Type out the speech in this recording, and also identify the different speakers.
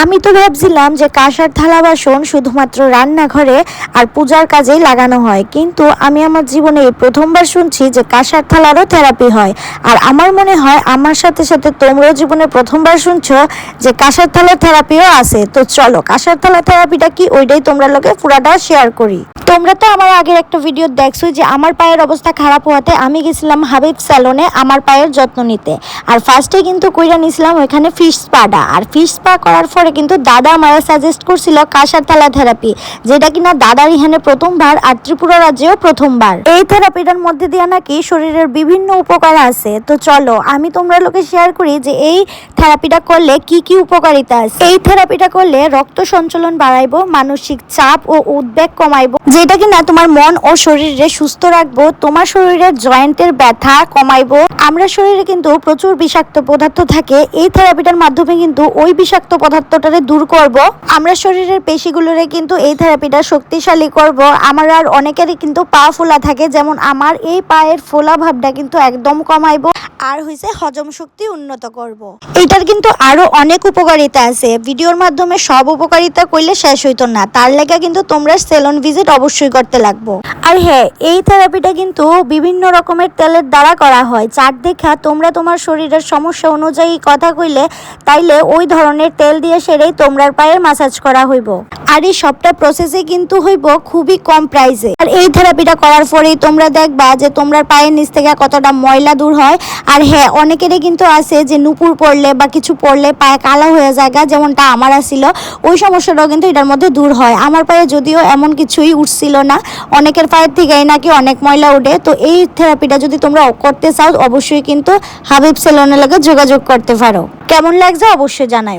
Speaker 1: আমি তো ভাবছিলাম যে কাঁসার থালা বাসন শুধুমাত্র রান্নাঘরে আর পূজার কাজেই লাগানো হয়, কিন্তু আমি আমার জীবনে এই প্রথমবার শুনছি যে কাঁসার থালারও থেরাপি হয়। আর আমার মনে হয় আমার সাথে সাথে তোমরাও জীবনে প্রথমবার শুনছো যে কাঁসার থালার থেরাপিও আছে। তো চলো কাঁসার থালা থেরাপিটা কি ওইটাই তোমরা লোকে পুরাটা শেয়ার করি। তোমরা তো আমার আগের একটা ভিডিও দেখছো যে আমার পায়ের অবস্থা খারাপ হওয়াতে আমি গেছিলাম হাবিব স্যালনে আমার পায়ের যত্ন নিতে। আর ফার্স্টে কিন্তু কইরা নিছিলাম ওইখানে ফিশ স্পাটা, আর ফিশ স্পা করার পরে কিন্তু দাদা আমার সাজেস্ট করছিল কাঁসার থালা থেরাপি, যেটা কিনা দাদার এখানে প্রথমবার আর ত্রিপুরা রাজ্যেও প্রথমবার। এই থেরাপিটার মধ্যে দিয়ে নাকি শরীরের বিভিন্ন উপকার আছে। তো চলো আমি তোমরা লোকে শেয়ার করি যে এই থেরাপিটা করলে কি কি উপকারিতা আছে। এই থেরাপিটা করলে রক্ত সঞ্চালন বাড়াইবো, মানসিক চাপ ও উদ্বেগ কমাইবো, যেটা কিনা তোমার মন ও শরীরে সুস্থ রাখবো, তোমার শরীরের জয়েন্টের ব্যথা কমাইবো। আমরা শরীরে কিন্তু প্রচুর বিষাক্ত পদার্থ থাকে, এই থেরাপিটার মাধ্যমে কিন্তু ওই বিষাক্ত পদার্থটারে দূর করব। আমরা শরীরের পেশিগুলোরে কিন্তু এই থেরাপিটা শক্তিশালী করব। আমার আর অনেকেরই কিন্তু পা ফোলা থাকে, যেমন আমার এই পায়ের ফোলা ভাবটা কিন্তু একদম কমাইবো। আর হইছে হজম শক্তি উন্নত করব। এটার কিন্তু আরো অনেক উপকারিতা আছে, ভিডিওর মাধ্যমে সব উপকারিতা কইলে শেষ হইতো না, তার লেগে কিন্তু তোমরা সেলন ভিজিট অবশ্যই করতে লাগবো। আর হ্যাঁ, এই থেরাপিটা কিন্তু বিভিন্ন রকমের তেলের দ্বারা করা হয়। চার দেখা তোমরা তোমার শরীরের সমস্যা অনুযায়ী কথা কইলে তাইলে ওই ধরনের তেল দিয়ে সেরেই তোমরার পায়ের মাসাজ করা হইব। আর এই সবটা প্রসেসে কিন্তু হইব খুবই কম প্রাইসে। আর এই থেরাপিটা করার পরেই তোমরা দেখবা যে তোমরা পায়ের নিচ থেকে কতটা ময়লা দূর হয়। আর হ্যাঁ, অনেকেরই কিন্তু আছে যে নুপুর পড়লে বা কিছু পড়লে পায়ে কালো হয়ে যায়, যেমনটা আমার আসছিল, ওই সমস্যাটাও কিন্তু এটার মধ্যে দূর হয়। আমার পায়ে যদিও এমন কিছুই উঠছিল না, অনেকের পায়ের থেকেই নাকি অনেক ময়লা উঠে। তো এই থেরাপিটা যদি তোমরা করতে চাও অবশ্যই কিন্তু হাবিব সেলনের লগে যোগাযোগ করতে পারো। কেমন লাগছে অবশ্যই জানাও।